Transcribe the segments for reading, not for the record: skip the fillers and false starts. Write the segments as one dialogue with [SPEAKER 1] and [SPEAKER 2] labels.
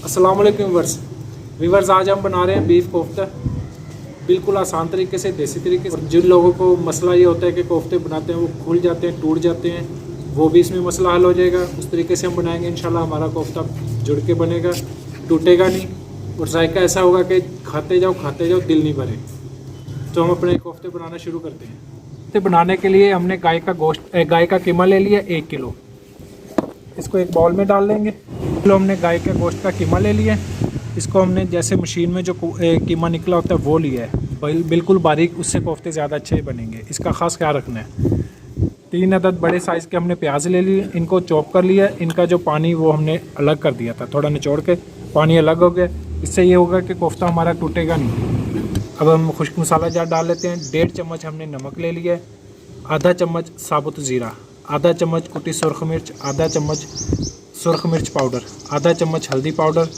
[SPEAKER 1] अस्सलाम वालेकुम वीवर्स, आज हम बना रहे हैं बीफ कोफ्ता बिल्कुल आसान तरीके से, देसी तरीके से। जिन लोगों को मसला ये होता है कि कोफ्ते बनाते हैं वो खुल जाते हैं, टूट जाते हैं, वो भी इसमें मसला हल हो जाएगा। उस तरीके से हम बनाएंगे इंशाल्लाह। हमारा कोफ्ता जुड़ के बनेगा, टूटेगा नहीं और जायका ऐसा होगा कि खाते जाओ दिल नहीं भरे। तो हम अपने कोफ्ते बनाना शुरू करते हैं। कोफ्ते बनाने के लिए हमने गाय का कीमा ले लिया 1 किलो। इसको एक बाउल में डाल लेंगे। हमने गाय के गोश्त का कीमा ले लिया है। इसको हमने जैसे मशीन में जो कीमा निकला होता है वो लिया है, बिल्कुल बारीक। उससे कोफ्ते ज़्यादा अच्छे बनेंगे, इसका ख़ास ख्याल रखना है। 3 अदद बड़े साइज़ के हमने प्याज ले लिए, इनको चॉप कर लिया। इनका जो पानी वो हमने अलग कर दिया था, थोड़ा निचोड़ के पानी अलग हो गया। इससे ये होगा कि कोफ्ता हमारा टूटेगा नहीं। अब हम खुश्क मसाला जार डाल लेते हैं। 1.5 चम्मच हमने नमक ले लिया है, आधा चम्मच साबुत ज़ीरा, आधा चम्मच कुटी सुरख मिर्च, आधा चम्मच सुरख मिर्च पाउडर, आधा चम्मच हल्दी पाउडर,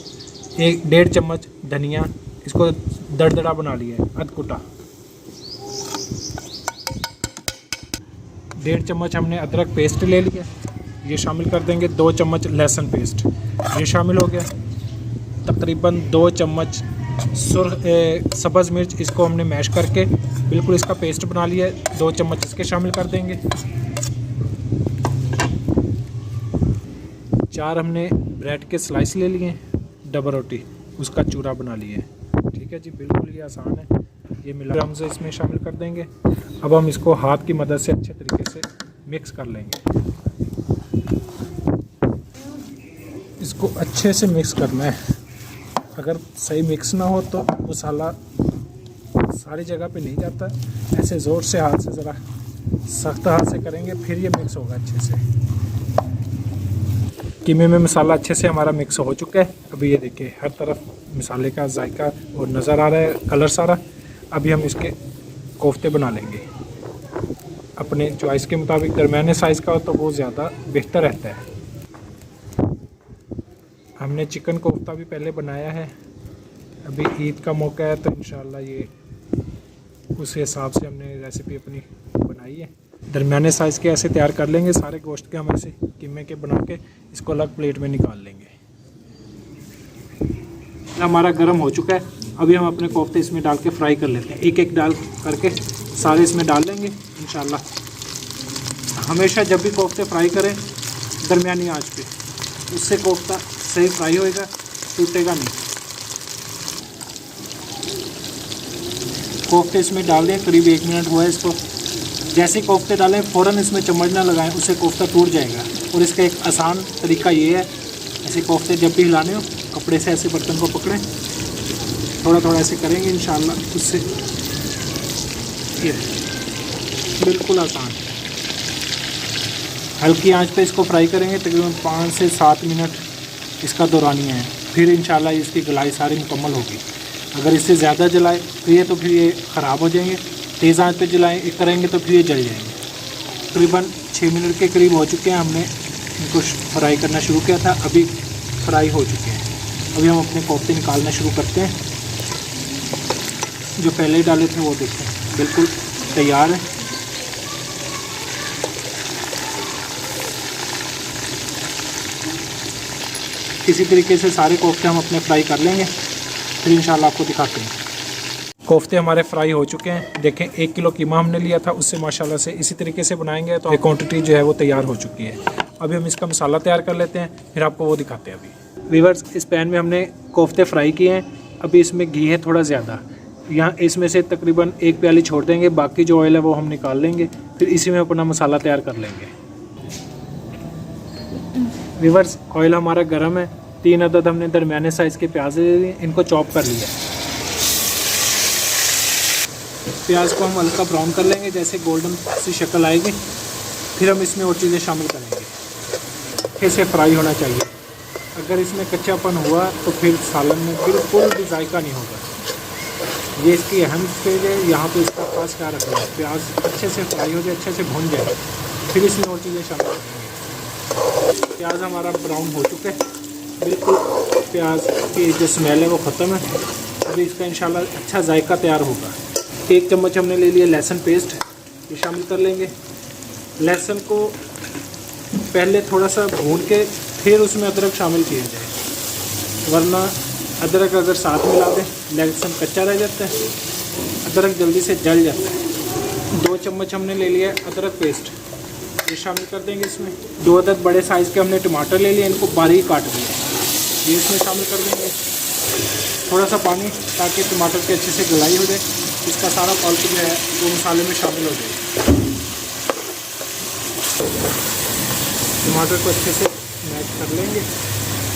[SPEAKER 1] 1.5 चम्मच धनिया। इसको दरदरा बना लिया है, अधकुटा। 1.5 चम्मच हमने अदरक पेस्ट ले लिया, ये शामिल कर देंगे। 2 चम्मच लहसुन पेस्ट, ये शामिल हो गया। तकरीबन 2 चम्मच सब्ज़ मिर्च, इसको हमने मैश करके बिल्कुल इसका पेस्ट बना लिया है। 2 चम्मच इसके शामिल कर देंगे। 4 हमने ब्रेड के स्लाइस ले लिए, डबल रोटी, उसका चूरा बना लिया है। ठीक है जी, बिल्कुल ये आसान है। ये मिला हम से इसमें शामिल कर देंगे। अब हम इसको हाथ की मदद से अच्छे तरीके से मिक्स कर लेंगे। इसको अच्छे से मिक्स करना है। अगर सही मिक्स ना हो तो मसाला सारी जगह पे नहीं जाता। ऐसे ज़ोर से हाथ से, ज़रा सख्त हाथ से करेंगे फिर ये मिक्स होगा अच्छे से। कीमे में मसाला अच्छे से हमारा मिक्स हो चुका है। अभी ये देखिए हर तरफ मसाले का जायका और नज़र आ रहा है, कलर सारा। अभी हम इसके कोफ्ते बना लेंगे अपने चॉइस के मुताबिक। दरमियाने साइज़ का हो तो वो ज़्यादा बेहतर रहता है। हमने चिकन कोफ्ता भी पहले बनाया है। अभी ईद का मौका है तो इंशाल्लाह ये उस हिसाब से हमने रेसिपी अपनी बनाई है। दरमियाने साइज़ के ऐसे तैयार कर लेंगे सारे गोश्त के। हम ऐसे कीमे के बना के इसको अलग प्लेट में निकाल लेंगे। हमारा गर्म हो चुका है। अभी हम अपने कोफ्ते इसमें डाल के फ्राई कर लेते हैं। एक एक डाल करके सारे इसमें डाल लेंगे इंशाल्लाह। हमेशा जब भी कोफ्ते फ्राई करें दरमियानी आंच पे, उससे कोफ्ता सही फ्राई होएगा, टूटेगा नहीं। कोफ्ते इसमें डाल दें, करीब 1 मिनट हुआ है इसको। जैसे कोफ्ते डालें फ़ौरन इसमें चम्मच ना लगाएं, उससे कोफ्ता टूट जाएगा। और इसका एक आसान तरीका ये है, ऐसे कोफ्ते जब भी हिलाने हो कपड़े से ऐसे बर्तन को पकड़ें, थोड़ा थोड़ा ऐसे करेंगे इंशाल्लाह, उससे ये बिल्कुल आसान। हल्की आंच पे इसको फ्राई करेंगे तकरीबन 5 से 7 मिनट इसका दौरानिया है। फिर इंशाल्लाह इसकी गलाई सारी मुकम्मल होगी। अगर इससे ज़्यादा जलाए तो फिर ये ख़राब हो जाएंगे। तेज़ आंच पे जलाएँ करेंगे तो फिर ये जल जाएंगे। तकरीबन 6 मिनट के करीब हो चुके हैं। हमने इनको फ्राई करना शुरू किया था, अभी फ्राई हो चुके हैं। अभी हम अपने कोफ्ते निकालना शुरू करते हैं। जो पहले ही डाले थे वो देखते हैं बिल्कुल तैयार है। इसी तरीके से सारे कोफ्ते हम अपने फ्राई कर लेंगे, फिर इंशाल्लाह आपको दिखाते हैं। कोफ्ते हमारे फ्राई हो चुके हैं। देखें 1 किलो कीमा हमने लिया था, उससे माशाल्लाह से इसी तरीके से बनाएंगे तो क्वांटिटी जो है वो तैयार हो चुकी है। अभी हम इसका मसाला तैयार कर लेते हैं, फिर आपको वो दिखाते हैं। अभी वीवर्स, इस पैन में हमने कोफ्ते फ्राई किए हैं। अभी इसमें घी है थोड़ा ज़्यादा, यहाँ इसमें से तकरीबन 1 प्याली छोड़ देंगे। बाकी जो ऑयल है वो हम निकाल लेंगे, फिर इसी में अपना मसाला तैयार कर लेंगे। वीवर्स, ऑयल हमारा गर्म है। 3 अदद हमने दरमियाने साइज़ के प्याज ले लिए, इनको चॉप कर लिया। प्याज को हम हल्का ब्राउन कर लेंगे, जैसे गोल्डन सी शक्ल आएगी। फिर हम इसमें और चीज़ें शामिल करेंगे। कैसे फ्राई होना चाहिए। अगर इसमें कच्चापन हुआ तो फिर सालन में बिल्कुल भी जायका नहीं होगा। ये इसकी अहम स्टेज है, यहाँ पे इसका खास ख्याल रखना है। प्याज अच्छे से फ्राई हो जाए, अच्छे से भुन जाए, फिर इसमें और चीज़ें शामिल करेंगे। प्याज हमारा ब्राउन हो चुका है बिल्कुल। प्याज की जो स्मेल है वो ख़त्म है। अभी इसका इंशाल्लाह अच्छा जायका तैयार होगा। 1 चम्मच हमने ले लिया लहसुन पेस्ट, ये शामिल कर लेंगे। लहसुन को पहले थोड़ा सा भून के फिर उसमें अदरक शामिल किया जाए। वरना अदरक अगर साथ मिला दें लहसुन कच्चा रह जाता है, अदरक जल्दी से जल जाता है। 2 चम्मच हमने ले लिया अदरक पेस्ट, ये शामिल कर देंगे इसमें। 2 अदद बड़े साइज़ के हमने टमाटर ले लिए, इनको बारीक काट दिया, ये इसमें शामिल कर देंगे। थोड़ा सा पानी ताकि टमाटर की अच्छे से गलाई हो जाए, इसका सारा पल्प जो है वो मसाले में शामिल हो जाए। टमाटर को अच्छे से मैश कर लेंगे,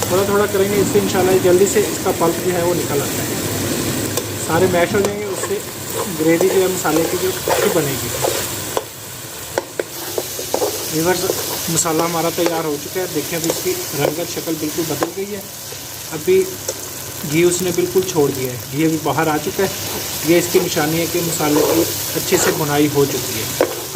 [SPEAKER 1] थोड़ा थोड़ा करेंगे, इससे इंशाल्लाह जल्दी से इसका पल्प जो है वो निकल आता है। सारे मैश हो जाएंगे, उससे ग्रेवी जो है मसाले की जो अच्छी बनेगी। व्यूअर्स मसाला हमारा तैयार हो चुका है, देखिए अभी इसकी रंगत शक्ल बिल्कुल बदल गई है। अभी घी उसने बिल्कुल छोड़ दिया है, घी अभी बाहर आ चुका है। ये इसकी निशानी है कि मसाले की अच्छे से भुनाई हो चुकी है।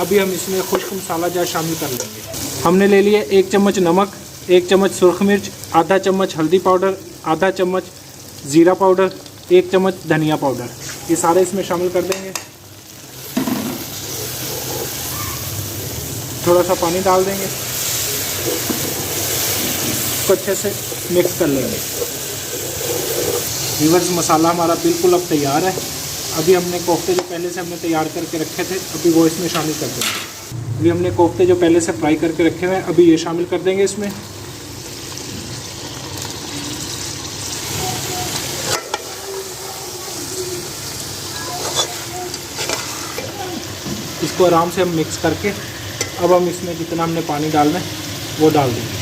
[SPEAKER 1] अभी हम इसमें खुश्क मसाला जार शामिल कर लेंगे। हमने ले लिया 1 चम्मच नमक, 1 चम्मच सुरख मिर्च, आधा चम्मच हल्दी पाउडर, आधा चम्मच ज़ीरा पाउडर, 1 चम्मच धनिया पाउडर, ये सारे इसमें शामिल कर देंगे। थोड़ा सा पानी डाल देंगे, इसको अच्छे से मिक्स कर लेंगे। व्यूअर्स मसाला हमारा बिल्कुल अब तैयार है। अभी हमने कोफ्ते जो पहले से हमने तैयार करके रखे थे, अभी वो इसमें शामिल कर देंगे। अभी हमने कोफ्ते जो पहले से फ्राई करके रखे हुए हैं, अभी ये शामिल कर देंगे इसमें। इसको आराम से हम मिक्स करके अब हम इसमें जितना हमने पानी डालना है वो डाल देंगे।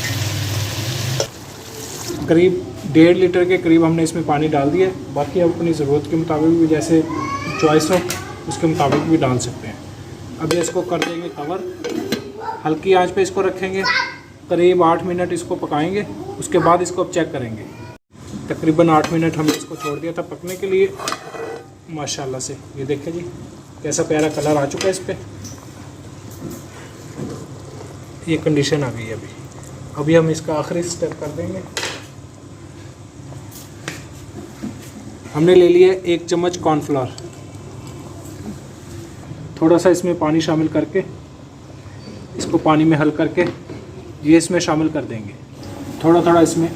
[SPEAKER 1] करीब 1.5 लीटर के करीब हमने इसमें पानी डाल दिया है। बाकी आप अपनी ज़रूरत के मुताबिक भी, जैसे चॉइस हो उसके मुताबिक भी डाल सकते हैं। अभी इसको कर देंगे कवर, हल्की आंच पे इसको रखेंगे, करीब 8 मिनट इसको पकाएंगे। उसके बाद इसको अब चेक करेंगे। तकरीबन 8 मिनट हमने इसको छोड़ दिया था पकने के लिए। माशाल्लाह से ये देखें जी कैसा प्यारा कलर आ चुका है इस पर। ये कंडीशन आ गई है अभी हम इसका आखिरी स्टेप कर देंगे। हमने ले लिया 1 चम्मच कॉर्नफ्लोर, थोड़ा सा इसमें पानी शामिल करके इसको पानी में हल करके ये इसमें शामिल कर देंगे। थोड़ा थोड़ा इसमें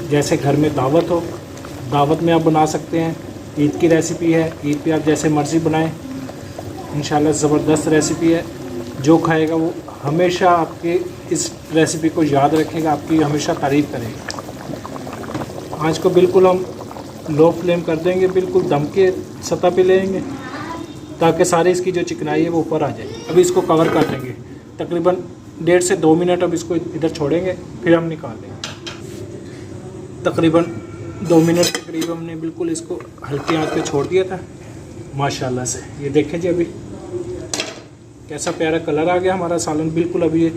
[SPEAKER 1] जैसे घर में दावत हो, दावत में आप बना सकते हैं। ईद की रेसिपी है, ईद पे आप जैसे मर्ज़ी बनाएं, इंशाल्लाह ज़बरदस्त रेसिपी है। जो खाएगा वो हमेशा आपके इस रेसिपी को याद रखेगा, आपकी हमेशा तारीफ़ करेगा। आँच को बिल्कुल हम लो फ्लेम कर देंगे, बिल्कुल दम के सतह पे लेंगे ताकि सारी इसकी जो चिकनाई है वो ऊपर आ जाए। अभी इसको कवर कर देंगे तकरीबन 1.5 से 2 मिनट। अब इसको इधर छोड़ेंगे, फिर हम निकाल देंगे। तकरीबन 2 मिनट के करीब हमने बिल्कुल इसको हल्की आंच पे छोड़ दिया था। माशाल्लाह से ये देखें जी अभी कैसा प्यारा कलर आ गया हमारा सालन बिल्कुल। अभी ये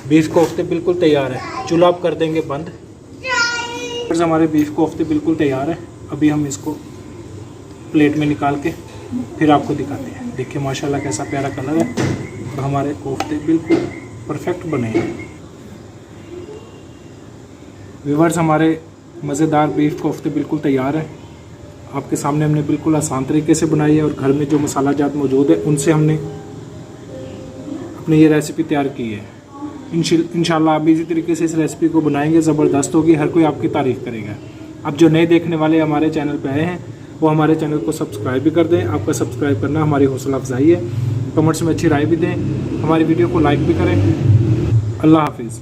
[SPEAKER 1] बीफ कोफ्ते बिल्कुल तैयार है। चूल्हा आप कर देंगे बंद। हमारे बीफ कोफ्ते बिल्कुल तैयार है। अभी हम इसको प्लेट में निकाल के फिर आपको दिखाते हैं। देखिए माशाल्लाह कैसा प्यारा कलर है और हमारे कोफ्ते बिल्कुल परफेक्ट बने हैं। व्यूअर्स हमारे मज़ेदार बीफ कोफ्ते बिल्कुल तैयार हैं। आपके सामने हमने बिल्कुल आसान तरीके से बनाई है और घर में जो मसाला जात मौजूद है उनसे हमने अपनी ये रेसिपी तैयार की है। इंशाल्लाह आप भी इसी तरीके से इस रेसिपी को बनाएंगे, ज़बरदस्त होगी, हर कोई आपकी तारीफ़ करेगा। अब जो नए देखने वाले हमारे चैनल पे आए हैं वो हमारे चैनल को सब्सक्राइब भी कर दें। आपका सब्सक्राइब करना हमारी हौसला अफजाई है। कमेंट्स में अच्छी राय भी दें, हमारी वीडियो को लाइक भी करें। अल्लाह हाफिज़।